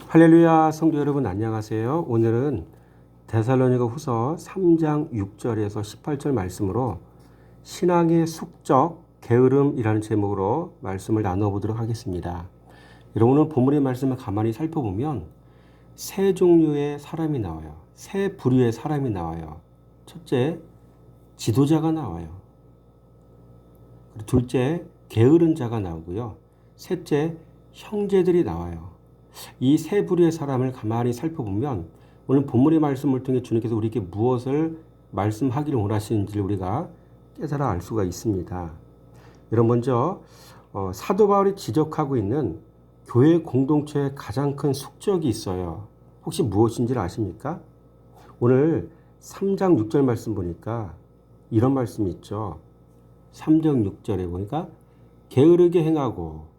할렐루야 성도 여러분 안녕하세요. 오늘은 데살로니가 후서 3장 6절에서 18절 말씀으로 신앙의 숙적 게으름이라는 제목으로 말씀을 나눠보도록 하겠습니다. 여러분은 본문의 말씀을 가만히 살펴보면 세 종류의 사람이 나와요. 세 부류의 사람이 나와요. 첫째, 지도자가 나와요. 둘째, 게으른 자가 나오고요. 셋째, 형제들이 나와요. 이 세 부류의 사람을 가만히 살펴보면 오늘 본문의 말씀을 통해 주님께서 우리에게 무엇을 말씀하기를 원하시는지를 우리가 깨달아 알 수가 있습니다. 여러분 먼저 사도 바울이 지적하고 있는 교회 공동체의 가장 큰 숙적이 있어요. 혹시 무엇인지를 아십니까? 오늘 3장 6절 말씀 보니까 이런 말씀이 있죠. 3장 6절에 보니까 게으르게 행하고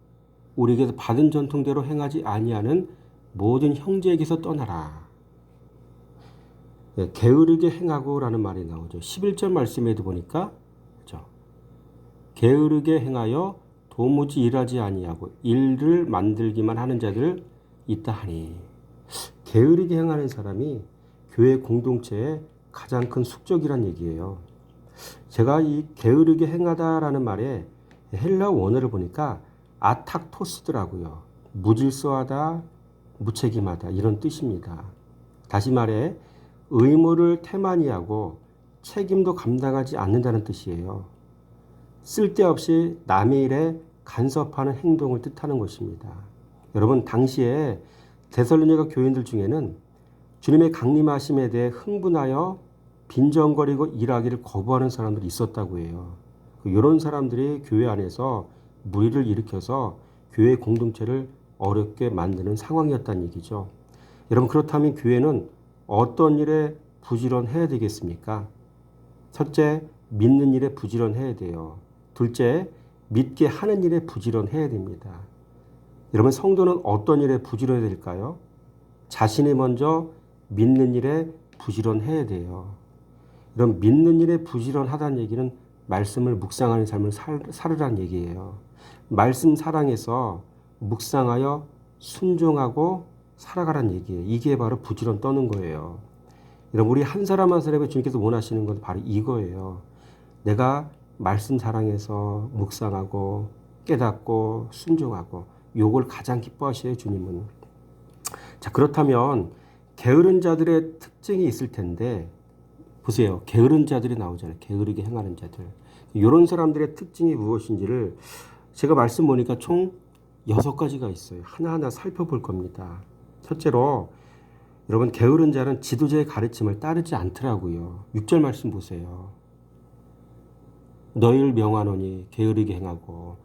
우리에게서 받은 전통대로 행하지 아니하는 모든 형제에게서 떠나라. 네, 게으르게 행하고라는 말이 나오죠. 11절 말씀에도 보니까 그렇죠? 게으르게 행하여 도무지 일하지 아니하고 일을 만들기만 하는 자들 있다 하니. 게으르게 행하는 사람이 교회 공동체의 가장 큰 숙적이란 얘기예요. 제가 이 게으르게 행하다라는 말에 헬라 원어를 보니까 아탁토스더라고요. 무질서하다, 무책임하다 이런 뜻입니다. 다시 말해 의무를 태만히하고 책임도 감당하지 않는다는 뜻이에요. 쓸데없이 남의 일에 간섭하는 행동을 뜻하는 것입니다. 여러분 당시에 데살로니가 교인들 중에는 주님의 강림하심에 대해 흥분하여 빈정거리고 일하기를 거부하는 사람들이 있었다고 해요. 이런 사람들이 교회 안에서 무리를 일으켜서 교회 공동체를 어렵게 만드는 상황이었다는 얘기죠. 여러분 그렇다면 교회는 어떤 일에 부지런해야 되겠습니까? 첫째, 믿는 일에 부지런해야 돼요. 둘째, 믿게 하는 일에 부지런해야 됩니다. 여러분 성도는 어떤 일에 부지런해야 될까요? 자신이 먼저 믿는 일에 부지런해야 돼요. 이런 믿는 일에 부지런하다는 얘기는 말씀을 묵상하는 삶을 살으라는 얘기예요. 말씀 사랑해서 묵상하여 순종하고 살아가라는 얘기예요. 이게 바로 부지런 떠는 거예요. 여러분 우리 한 사람 한 사람의 주님께서 원하시는 건 바로 이거예요. 내가 말씀 사랑해서 묵상하고 깨닫고 순종하고 요걸 가장 기뻐하셔요 주님은. 자 그렇다면 게으른 자들의 특징이 있을 텐데 보세요. 게으른 자들이 나오잖아요. 게으르게 행하는 자들. 이런 사람들의 특징이 무엇인지를 제가 말씀 보니까 총 6가지가 있어요. 하나하나 살펴볼 겁니다. 첫째로 여러분 게으른 자는 지도자의 가르침을 따르지 않더라고요. 6절 말씀 보세요. 너희를 명하노니 게으르게 행하고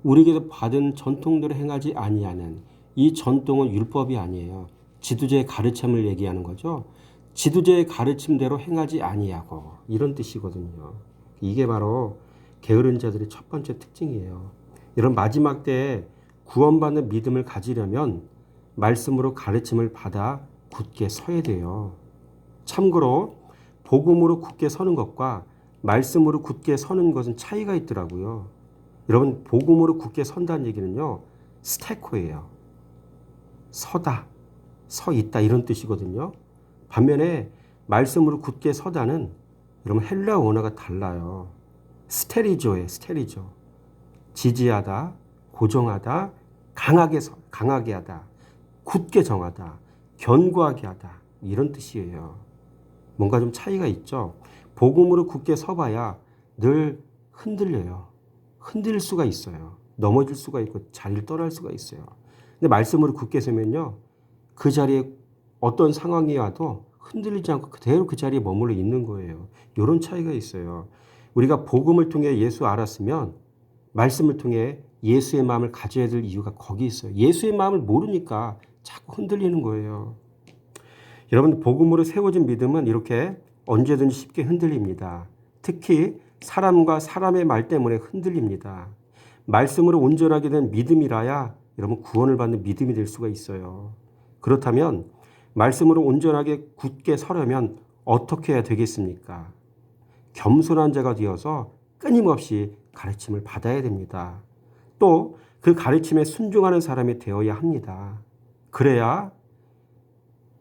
우리에게서 받은 전통대로 행하지 아니하는 이 전통은 율법이 아니에요. 지도자의 가르침을 얘기하는 거죠. 지도자의 가르침대로 행하지 아니하고 이런 뜻이거든요. 이게 바로 게으른 자들의 첫 번째 특징이에요. 이런 마지막 때에 구원받는 믿음을 가지려면 말씀으로 가르침을 받아 굳게 서야 돼요. 참고로 복음으로 굳게 서는 것과 말씀으로 굳게 서는 것은 차이가 있더라고요. 여러분 복음으로 굳게 선다는 얘기는요. 스테코예요. 서다, 서 있다 이런 뜻이거든요. 반면에 말씀으로 굳게 서다는 여러분 헬라 원어가 달라요. 스테리조예요. 스테리조. 지지하다, 고정하다, 강하게 하다, 굳게 정하다, 견고하게 하다 이런 뜻이에요. 뭔가 좀 차이가 있죠. 복음으로 굳게 서봐야 늘 흔들려요. 흔들릴 수가 있어요. 넘어질 수가 있고 자리를 떠날 수가 있어요. 근데 말씀으로 굳게 서면요. 그 자리에 어떤 상황이 와도 흔들리지 않고 그대로 그 자리에 머물러 있는 거예요. 이런 차이가 있어요. 우리가 복음을 통해 예수 알았으면 말씀을 통해 예수의 마음을 가져야 될 이유가 거기 있어요. 예수의 마음을 모르니까 자꾸 흔들리는 거예요. 여러분 복음으로 세워진 믿음은 이렇게 언제든지 쉽게 흔들립니다. 특히 사람과 사람의 말 때문에 흔들립니다. 말씀으로 온전하게 된 믿음이라야 여러분 구원을 받는 믿음이 될 수가 있어요. 그렇다면 말씀으로 온전하게 굳게 서려면 어떻게 해야 되겠습니까? 겸손한 자가 되어서 끊임없이 가르침을 받아야 됩니다. 또 그 가르침에 순종하는 사람이 되어야 합니다. 그래야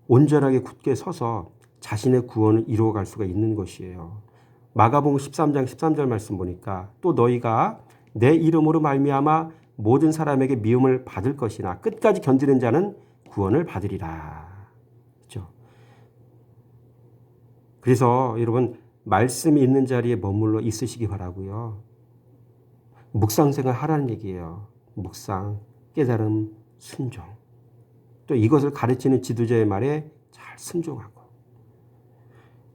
온전하게 굳게 서서 자신의 구원을 이루어갈 수가 있는 것이에요. 마가복음 13장 13절 말씀 보니까 또 너희가 내 이름으로 말미암아 모든 사람에게 미움을 받을 것이나 끝까지 견디는 자는 구원을 받으리라. 그렇죠? 그래서 여러분 말씀이 있는 자리에 머물러 있으시기 바라고요. 묵상생활 하라는 얘기예요. 묵상, 깨달음, 순종. 또 이것을 가르치는 지도자의 말에 잘 순종하고.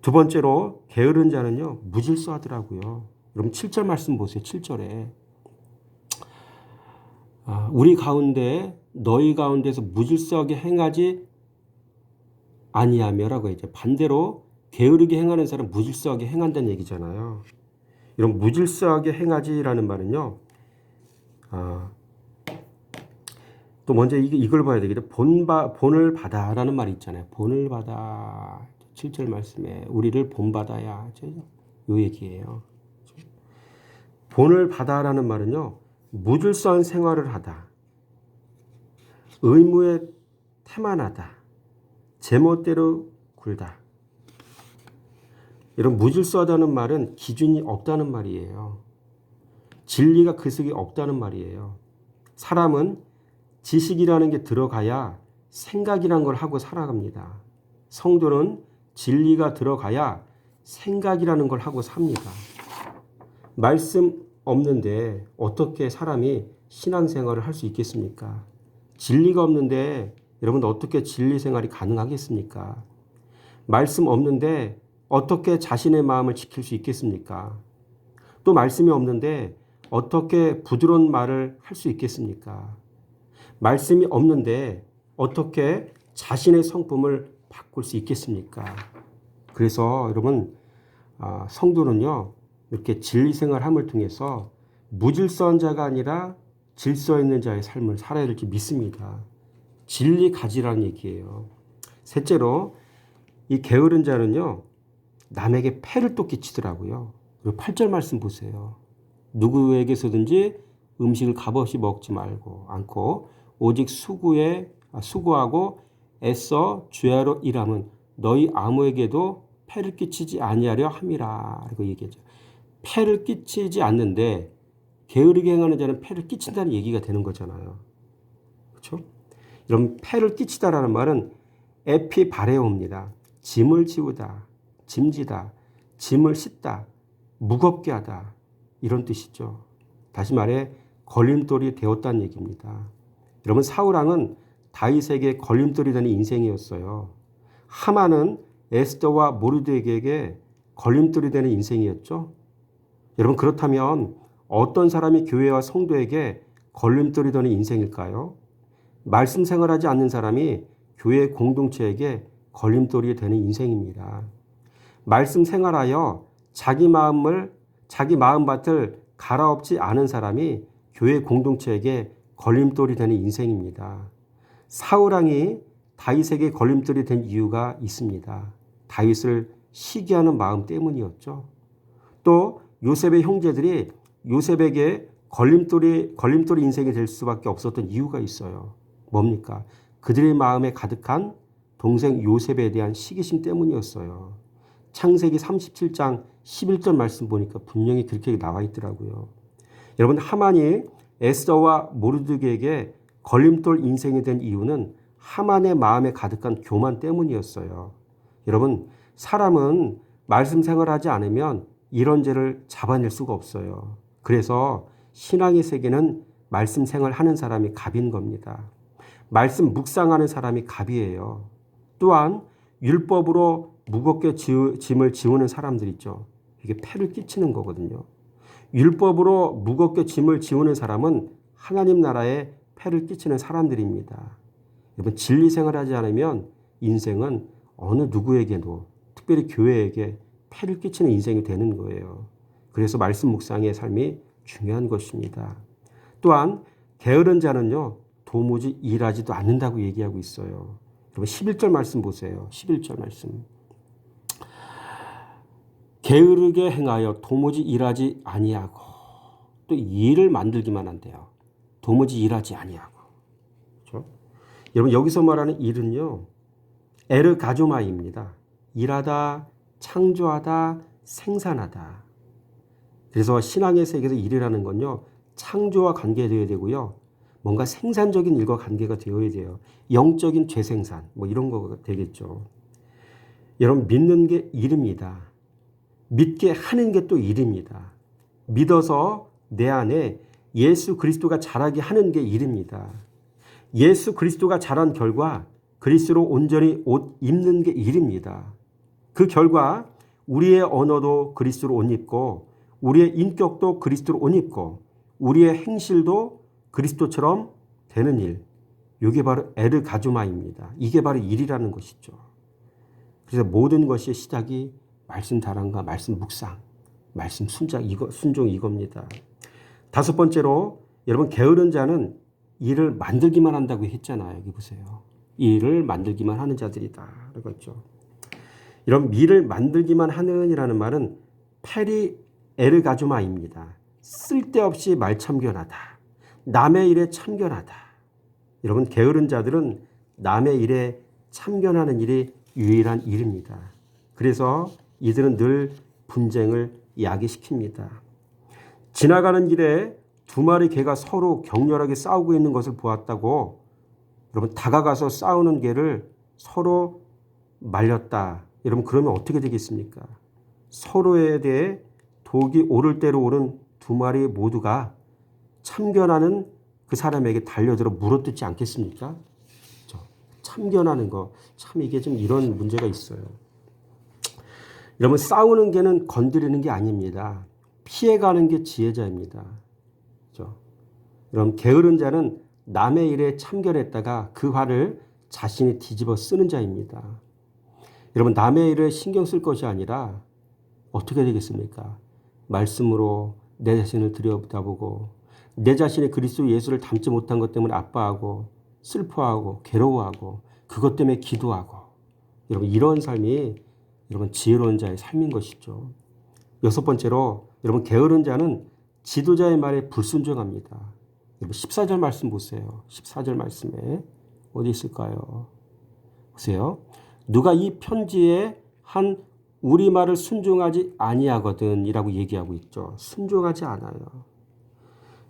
두 번째로 게으른 자는요. 무질서하더라고요. 여러분 7절 말씀 보세요. 7절에 우리 가운데 너희 가운데서 무질서하게 행하지 아니하며라고 이제 반대로 게으르게 행하는 사람 무질서하게 행한다는 얘기잖아요. 이런 무질서하게 행하지라는 말은요. 또 먼저 이걸 봐야 되겠죠. 본을 받아라는 말이 있잖아요. 본을 받아. 7절 말씀에 우리를 본받아야. 요 얘기예요. 본을 받아라는 말은요. 무질서한 생활을 하다. 의무에 태만하다. 제멋대로 굴다. 이런 무질서하다는 말은 기준이 없다는 말이에요. 진리가 그 속에 없다는 말이에요. 사람은 지식이라는 게 들어가야 생각이란 걸 하고 살아갑니다. 성도는 진리가 들어가야 생각이라는 걸 하고 삽니다. 말씀 없는데 어떻게 사람이 신앙생활을 할 수 있겠습니까? 진리가 없는데 여러분 어떻게 진리 생활이 가능하겠습니까? 말씀 없는데 어떻게 자신의 마음을 지킬 수 있겠습니까? 또 말씀이 없는데 어떻게 부드러운 말을 할 수 있겠습니까? 말씀이 없는데 어떻게 자신의 성품을 바꿀 수 있겠습니까? 그래서 여러분 성도는요 이렇게 진리 생활함을 통해서 무질서한 자가 아니라 질서 있는 자의 삶을 살아야 될지 믿습니다. 진리 가지라는 얘기예요. 셋째로 이 게으른 자는요 남에게 폐를 또 끼치더라고요. 그리고 8절 말씀 보세요. 누구에게서든지 음식을 값없이 먹지 말고 않고 오직 수고하고 애써 주야로 일함은 너희 아무에게도 폐를 끼치지 아니하려 함이라. 라고 얘기하죠. 폐를 끼치지 않는데 게으르게 행하는 자는 폐를 끼친다는 얘기가 되는 거잖아요. 그렇죠? 이런 폐를 끼치다라는 말은 에피바레오입니다. 짐을 지우다, 짐지다, 짐을 싣다, 무겁게 하다 이런 뜻이죠. 다시 말해 걸림돌이 되었다는 얘기입니다. 여러분 사울왕은 다윗에게 걸림돌이 되는 인생이었어요. 하만은 에스더와 모르드에게 걸림돌이 되는 인생이었죠. 여러분 그렇다면 어떤 사람이 교회와 성도에게 걸림돌이 되는 인생일까요? 말씀 생활하지 않는 사람이 교회 공동체에게 걸림돌이 되는 인생입니다. 말씀 생활하여 자기 마음밭을 갈아엎지 않은 사람이 교회 공동체에게 걸림돌이 되는 인생입니다. 사울왕이 다윗에게 걸림돌이 된 이유가 있습니다. 다윗을 시기하는 마음 때문이었죠. 또 요셉의 형제들이 요셉에게 걸림돌이 인생이 될 수밖에 없었던 이유가 있어요. 뭡니까? 그들의 마음에 가득한 동생 요셉에 대한 시기심 때문이었어요. 창세기 37장 11절 말씀 보니까 분명히 그렇게 나와 있더라고요. 여러분 하만이 에스더와 모르드게에게 걸림돌 인생이 된 이유는 하만의 마음에 가득한 교만 때문이었어요. 여러분 사람은 말씀 생활하지 않으면 이런 죄를 잡아낼 수가 없어요. 그래서 신앙의 세계는 말씀 생활하는 사람이 갑인 겁니다. 말씀 묵상하는 사람이 갑이에요. 또한 율법으로 무겁게 짐을 지우는 사람들 있죠. 이게 폐를 끼치는 거거든요. 율법으로 무겁게 짐을 지우는 사람은 하나님 나라에 폐를 끼치는 사람들입니다. 여러분 진리 생활하지 않으면 인생은 어느 누구에게도 특별히 교회에게 폐를 끼치는 인생이 되는 거예요. 그래서 말씀 묵상의 삶이 중요한 것입니다. 또한 게으른 자는요 도무지 일하지도 않는다고 얘기하고 있어요. 여러분 11절 말씀 보세요. 11절 말씀. 게으르게 행하여 도무지 일하지 아니하고 또 일을 만들기만 한대요. 도무지 일하지 아니하고. 그렇죠? 여러분 여기서 말하는 일은요. 에르가조마이입니다. 일하다, 창조하다, 생산하다. 그래서 신앙의 세계에서 일이라는 건요, 창조와 관계되어야 되고요, 뭔가 생산적인 일과 관계가 되어야 돼요. 영적인 재생산, 뭐 이런 거가 되겠죠. 여러분, 믿는 게 일입니다. 믿게 하는 게 또 일입니다. 믿어서 내 안에 예수 그리스도가 자라게 하는 게 일입니다. 예수 그리스도가 자란 결과 그리스도로 온전히 옷 입는 게 일입니다. 그 결과 우리의 언어도 그리스도로 옷 입고 우리의 인격도 그리스도로 옷 입고 우리의 행실도 그리스도처럼 되는 일. 이게 바로 에르가조마입니다. 이게 바로 일이라는 것이죠. 그래서 모든 것의 시작이 말씀 다람과 말씀 묵상, 말씀 순종 이겁니다. 다섯 번째로 여러분, 게으른 자는 일을 만들기만 한다고 했잖아요. 여기 보세요. 일을 만들기만 하는 자들이다. 그렇죠. 이런 일을 만들기만 하는이라는 말은 페리 에르가조마입니다. 쓸데없이 말참견하다. 남의 일에 참견하다. 여러분, 게으른 자들은 남의 일에 참견하는 일이 유일한 일입니다. 그래서 이들은 늘 분쟁을 야기시킵니다. 지나가는 길에 두 마리 개가 서로 격렬하게 싸우고 있는 것을 보았다고 여러분, 다가가서 싸우는 개를 서로 말렸다. 여러분, 그러면 어떻게 되겠습니까? 서로에 대해 독이 오를 대로 오른 두 마리 모두가 참견하는 그 사람에게 달려들어 물어뜯지 않겠습니까? 참견하는 거, 참 이게 좀 이런 문제가 있어요. 여러분, 싸우는 개는 건드리는 게 아닙니다. 피해가는 게 지혜자입니다. 그렇죠? 여러분, 게으른 자는 남의 일에 참견했다가 그 화를 자신이 뒤집어 쓰는 자입니다. 여러분, 남의 일에 신경 쓸 것이 아니라 어떻게 되겠습니까? 말씀으로 내 자신을 들여다보고 내 자신이 그리스도 예수를 닮지 못한 것 때문에 아파하고 슬퍼하고 괴로워하고 그것 때문에 기도하고, 여러분, 이런 삶이 여러분 지혜로운 자의 삶인 것이죠. 여섯 번째로 여러분, 게으른 자는 지도자의 말에 불순종합니다. 여러분, 14절 말씀 보세요. 14절 말씀에 어디 있을까요? 보세요. 누가 이 편지에 한 우리 말을 순종하지 아니하거든 이라고 얘기하고 있죠. 순종하지 않아요.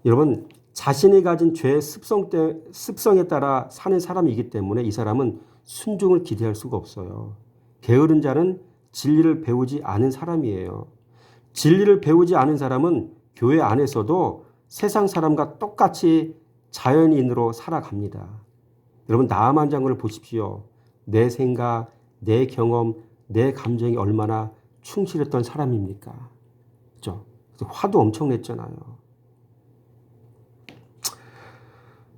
여러분, 자신이 가진 죄의 습성에 따라 사는 사람이기 때문에 이 사람은 순종을 기대할 수가 없어요. 게으른 자는 진리를 배우지 않은 사람이에요. 진리를 배우지 않은 사람은 교회 안에서도 세상 사람과 똑같이 자연인으로 살아갑니다. 여러분, 나아만 장군을 보십시오. 내 생각, 내 경험, 내 감정이 얼마나 충실했던 사람입니까? 그렇죠? 화도 엄청 냈잖아요.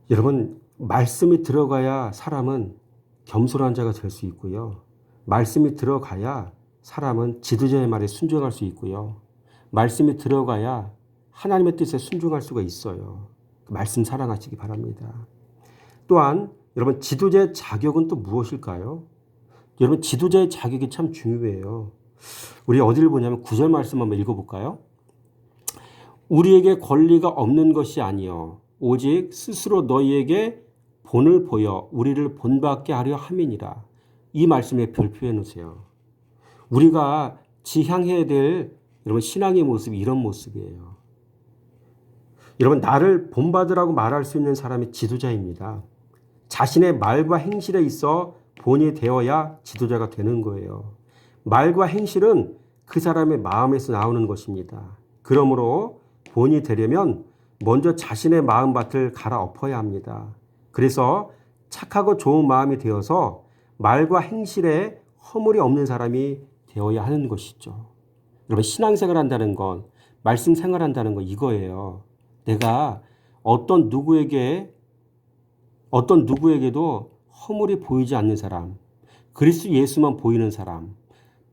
여러분, 말씀이 들어가야 사람은 겸손한 자가 될 수 있고요. 말씀이 들어가야 사람은 지도자의 말에 순종할 수 있고요. 말씀이 들어가야 하나님의 뜻에 순종할 수가 있어요. 말씀 사랑하시기 바랍니다. 또한 여러분, 지도자의 자격은 또 무엇일까요? 여러분, 지도자의 자격이 참 중요해요. 우리 어디를 보냐면 9절 말씀 한번 읽어볼까요? 우리에게 권리가 없는 것이 아니요 오직 스스로 너희에게 본을 보여 우리를 본받게 하려 함이니라. 이 말씀에 별표해 놓으세요. 우리가 지향해야 될 여러분 신앙의 모습이 이런 모습이에요. 여러분, 나를 본받으라고 말할 수 있는 사람이 지도자입니다. 자신의 말과 행실에 있어 본이 되어야 지도자가 되는 거예요. 말과 행실은 그 사람의 마음에서 나오는 것입니다. 그러므로 본이 되려면 먼저 자신의 마음밭을 갈아엎어야 합니다. 그래서 착하고 좋은 마음이 되어서 말과 행실에 허물이 없는 사람이 되어야 하는 것이죠. 여러분, 신앙생활 한다는 건, 말씀 생활한다는 건 이거예요. 내가 어떤 누구에게도 허물이 보이지 않는 사람, 그리스도 예수만 보이는 사람,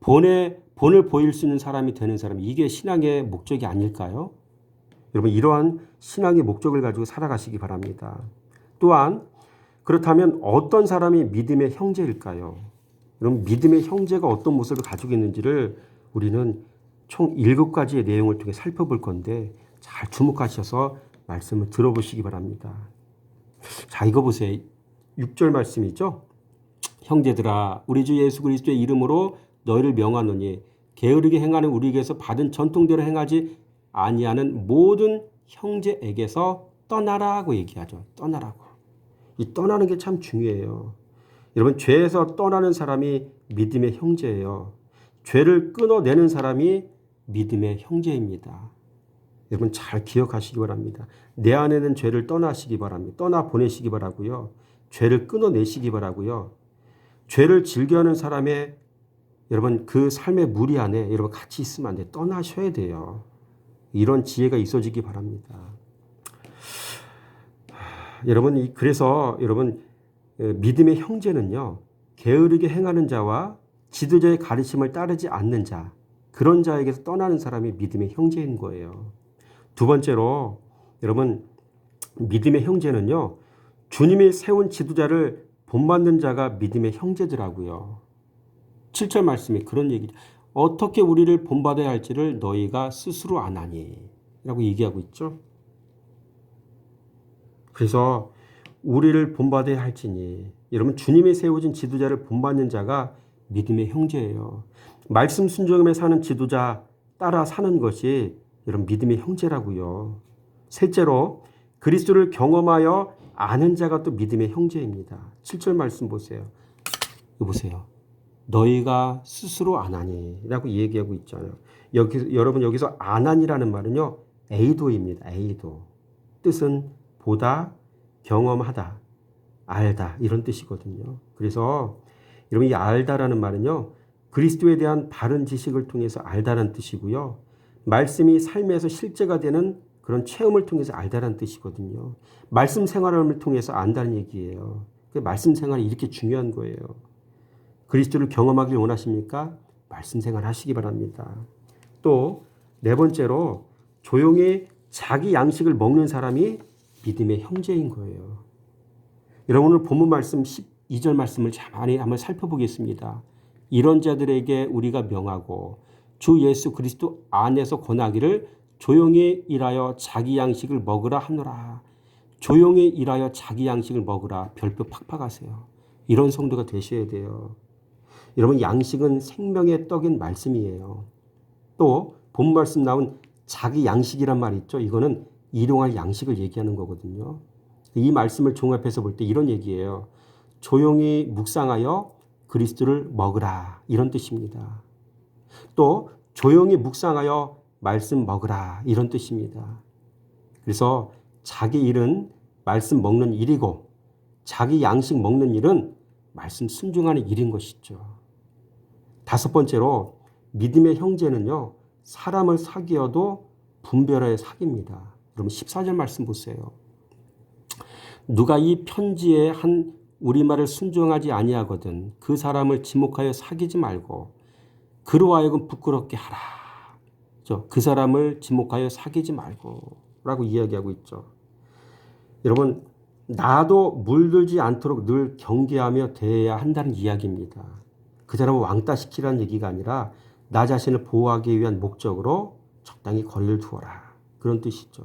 본을 보일 수 있는 사람이 되는 사람, 이게 신앙의 목적이 아닐까요? 여러분, 이러한 신앙의 목적을 가지고 살아가시기 바랍니다. 또한 그렇다면 어떤 사람이 믿음의 형제일까요? 여러분, 믿음의 형제가 어떤 모습을 가지고 있는지를 우리는 총 7가지의 내용을 통해 살펴볼 건데 잘 주목하셔서 말씀을 들어보시기 바랍니다. 자, 이거 보세요. 6절 말씀이죠. 형제들아 우리 주 예수 그리스도의 이름으로 너희를 명하노니 게으르게 행하는 우리에게서 받은 전통대로 행하지 아니하는 모든 형제에게서 떠나라고 얘기하죠. 떠나라고. 이 떠나는 게 참 중요해요. 여러분 죄에서 떠나는 사람이 믿음의 형제예요. 죄를 끊어내는 사람이 믿음의 형제입니다. 여러분 잘 기억하시기 바랍니다. 내 안에는 죄를 떠나시기 바랍니다. 떠나 보내시기 바라고요. 죄를 끊어내시기 바라고요. 죄를 즐겨하는 사람의 여러분 그 삶의 무리 안에 여러분 같이 있으면 안 돼. 떠나셔야 돼요. 이런 지혜가 있어지기 바랍니다. 여러분 그래서 여러분 믿음의 형제는요. 게으르게 행하는 자와 지도자의 가르침을 따르지 않는 자 그런 자에게서 떠나는 사람이 믿음의 형제인 거예요. 두 번째로 여러분 믿음의 형제는요. 주님이 세운 지도자를 본받는 자가 믿음의 형제더라고요. 7절 말씀이 그런 얘기죠. 어떻게 우리를 본받아야 할지를 너희가 스스로 아나니 라고 얘기하고 있죠. 그래서 우리를 본받아야 할지니 여러분 주님이 세워진 지도자를 본받는 자가 믿음의 형제예요. 말씀 순종하며 사는 지도자 따라 사는 것이 여러분 믿음의 형제라고요. 셋째로 그리스도를 경험하여 아는 자가 또 믿음의 형제입니다. 7절 말씀 보세요. 이거 보세요. 너희가 스스로 아나니 라고 얘기하고 있잖아요. 여러분 여기서 아나니라는 말은요. 에이도입니다. 에이도. 뜻은 보다, 경험하다, 알다 이런 뜻이거든요. 그래서 여러분 이 알다라는 말은요. 그리스도에 대한 바른 지식을 통해서 알다라는 뜻이고요. 말씀이 삶에서 실제가 되는 그런 체험을 통해서 알다라는 뜻이거든요. 말씀 생활을 통해서 안다는 얘기예요. 그 말씀 생활이 이렇게 중요한 거예요. 그리스도를 경험하길 원하십니까? 말씀 생활 하시기 바랍니다. 또 네 번째로 조용히 자기 양식을 먹는 사람이 믿음의 형제인 거예요. 여러분 오늘 본문 말씀 12절 말씀을 자세히 한번 살펴보겠습니다. 이런 자들에게 우리가 명하고 주 예수 그리스도 안에서 권하기를 조용히 일하여 자기 양식을 먹으라 하노라. 조용히 일하여 자기 양식을 먹으라. 별표 팍팍 하세요. 이런 성도가 되셔야 돼요. 여러분 양식은 생명의 떡인 말씀이에요. 또 본 말씀 나온 자기 양식이란 말이 있죠. 이거는 일용할 양식을 얘기하는 거거든요. 이 말씀을 종합해서 볼 때 이런 얘기예요. 조용히 묵상하여 그리스도를 먹으라 이런 뜻입니다. 또 조용히 묵상하여 말씀 먹으라 이런 뜻입니다. 그래서 자기 일은 말씀 먹는 일이고 자기 양식 먹는 일은 말씀 순종하는 일인 것이죠. 다섯 번째로 믿음의 형제는요. 사람을 사귀어도 분별하여 사귑니다. 여러분 14절 말씀 보세요. 누가 이 편지에 한 우리말을 순종하지 아니하거든 그 사람을 지목하여 사귀지 말고 그로 하여금 부끄럽게 하라. 그 사람을 지목하여 사귀지 말고 라고 이야기하고 있죠. 여러분 나도 물들지 않도록 늘 경계하며 대해야 한다는 이야기입니다. 그 사람을 왕따시키라는 얘기가 아니라 나 자신을 보호하기 위한 목적으로 적당히 거리를 두어라. 그런 뜻이죠.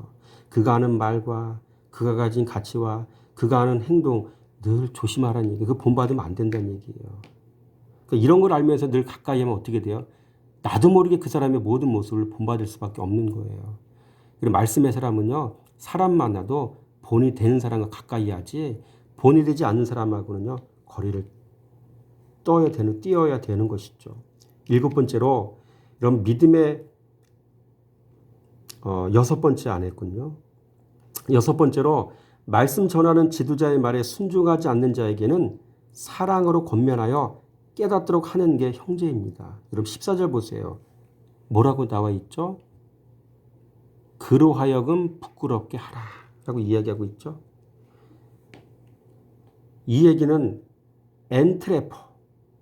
그가 하는 말과 그가 가진 가치와 그가 하는 행동 늘 조심하라는 얘기. 그거 본받으면 안 된다는 얘기예요. 그러니까 이런 걸 알면서 늘 가까이 하면 어떻게 돼요? 나도 모르게 그 사람의 모든 모습을 본받을 수밖에 없는 거예요. 그리고 말씀의 사람은요. 사람 만나도 본이 되는 사람과 가까이 하지 본이 되지 않는 사람하고는요. 거리를 띄어야 되는 것이죠. 일곱 번째로 이런 믿음의 여섯 번째 안 했군요. 여섯 번째로 말씀 전하는 지도자의 말에 순종하지 않는 자에게는 사랑으로 권면하여 깨닫도록 하는 게 형제입니다. 여러분 14절 보세요. 뭐라고 나와 있죠? 그로 하여금 부끄럽게 하라 라고 이야기하고 있죠. 이 얘기는 엔트래퍼,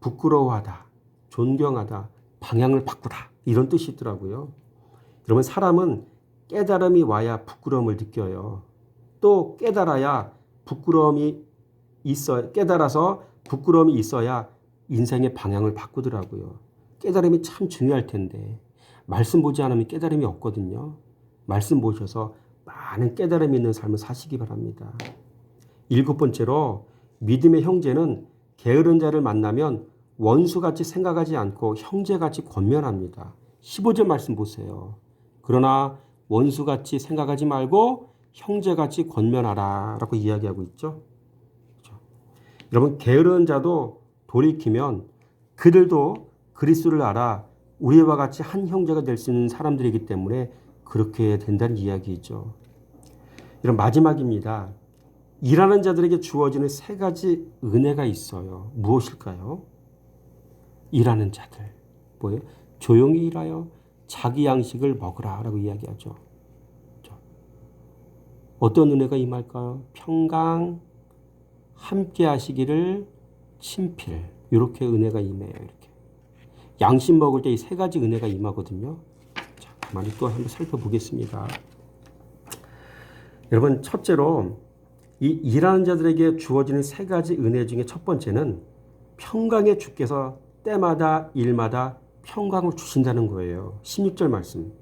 부끄러워하다, 존경하다, 방향을 바꾸다 이런 뜻이 있더라고요. 그러면 사람은 깨달음이 와야 부끄러움을 느껴요. 또 깨달아서 부끄러움이 있어야 인생의 방향을 바꾸더라고요. 깨달음이 참 중요할 텐데 말씀 보지 않으면 깨달음이 없거든요. 말씀 보셔서 많은 깨달음이 있는 삶을 사시기 바랍니다. 일곱 번째로 믿음의 형제는 게으른 자를 만나면 원수같이 생각하지 않고 형제같이 권면합니다. 15절 말씀 보세요. 그러나 원수같이 생각하지 말고 형제같이 권면하라 라고 이야기하고 있죠. 그렇죠? 여러분 게으른 자도 돌이키면 그들도 그리스도를 알아 우리와 같이 한 형제가 될 수 있는 사람들이기 때문에 그렇게 된다는 이야기죠. 이런 마지막입니다. 일하는 자들에게 주어지는 세 가지 은혜가 있어요. 무엇일까요? 일하는 자들. 뭐예요? 조용히 일하여 자기 양식을 먹으라 라고 이야기하죠. 어떤 은혜가 임할까요? 평강, 함께 하시기를, 친필. 이렇게 은혜가 임해요. 이렇게. 양식 먹을 때 이 세 가지 은혜가 임하거든요. 자, 가만히 또 한번 살펴보겠습니다. 여러분, 첫째로 이 일하는 자들에게 주어지는 세 가지 은혜 중에 첫 번째는 평강의 주께서 때마다 일마다 평강을 주신다는 거예요. 16절 말씀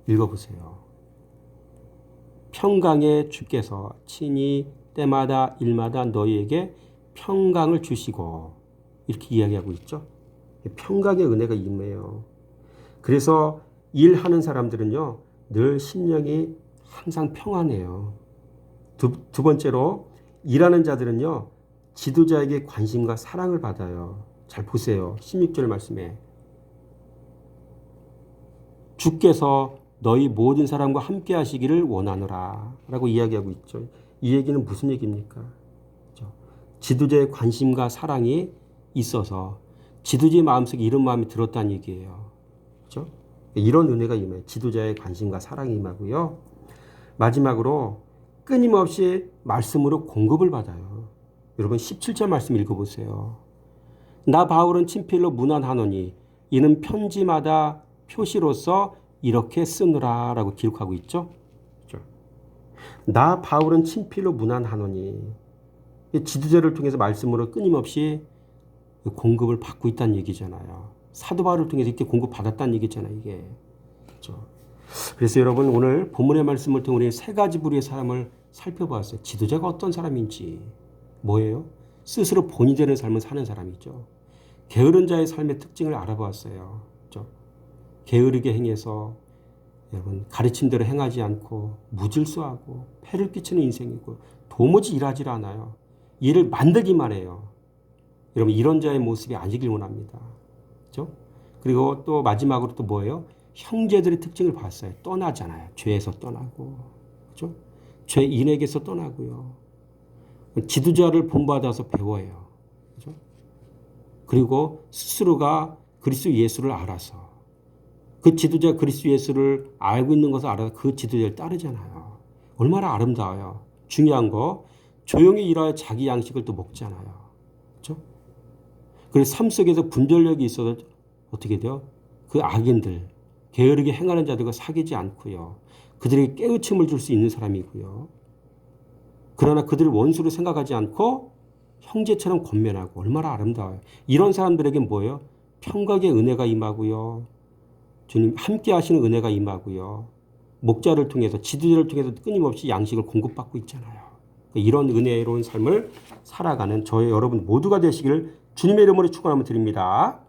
읽어보세요. 평강의 주께서 친히 때마다 일마다 너희에게 평강을 주시고 이렇게 이야기하고 있죠. 평강의 은혜가 임해요. 그래서 일하는 사람들은요 늘 심령이 항상 평안해요. 두 번째로 일하는 자들은요 지도자에게 관심과 사랑을 받아요. 잘 보세요. 16절 말씀에 주께서 너희 모든 사람과 함께 하시기를 원하노라 라고 이야기하고 있죠. 이 얘기는 무슨 얘기입니까? 그렇죠? 지도자의 관심과 사랑이 있어서 지도자의 마음속에 이런 마음이 들었다는 얘기예요. 그렇죠? 이런 은혜가 임해요. 지도자의 관심과 사랑이 임하고요. 마지막으로 끊임없이 말씀으로 공급을 받아요. 여러분 17절 말씀 읽어보세요. 나 바울은 친필로 문안하노니 이는 편지마다 표시로서 이렇게 쓰느라 라고 기록하고 있죠. 그렇죠? 나 바울은 친필로 문안하노니 지도자를 통해서 말씀으로 끊임없이 공급을 받고 있다는 얘기잖아요. 사도 바울을 통해서 이렇게 공급받았다는 얘기잖아요. 이게. 그렇죠? 그래서 여러분 오늘 본문의 말씀을 통해 우리 세 가지 부류의 사람을 살펴보았어요. 지도자가 어떤 사람인지. 뭐예요? 스스로 본이 되는 삶을 사는 사람이죠. 게으른 자의 삶의 특징을 알아보았어요. 그렇죠? 게으르게 행해서 여러분 가르침대로 행하지 않고 무질서하고 폐를 끼치는 인생이고 도무지 일하지 않아요. 일을 만들기만 해요. 여러분 이런 자의 모습이 아니길 원합니다. 그렇죠? 그리고 또 마지막으로 또 뭐예요? 형제들의 특징을 봤어요. 떠나잖아요. 죄에서 떠나고, 그렇죠? 죄인에게서 떠나고요. 지도자를 본받아서 배워요. 그렇죠? 그리고 스스로가 그리스도 예수를 알아서 그 지도자 그리스도 예수를 알고 있는 것을 알아서 그 지도자를 따르잖아요. 얼마나 아름다워요. 중요한 거 조용히 일하여 자기 양식을 또 먹잖아요. 그렇죠? 그래서 삶 속에서 분별력이 있어서 어떻게 돼요? 그 악인들, 게으르게 행하는 자들과 사귀지 않고요. 그들에게 깨우침을 줄 수 있는 사람이고요. 그러나 그들을 원수로 생각하지 않고 형제처럼 권면하고 얼마나 아름다워요. 이런 사람들에게 뭐예요? 평강의 은혜가 임하고요. 주님 함께 하시는 은혜가 임하고요. 목자를 통해서 지도자를 통해서 끊임없이 양식을 공급받고 있잖아요. 이런 은혜로운 삶을 살아가는 저희 여러분 모두가 되시기를 주님의 이름으로 축원하며 드립니다.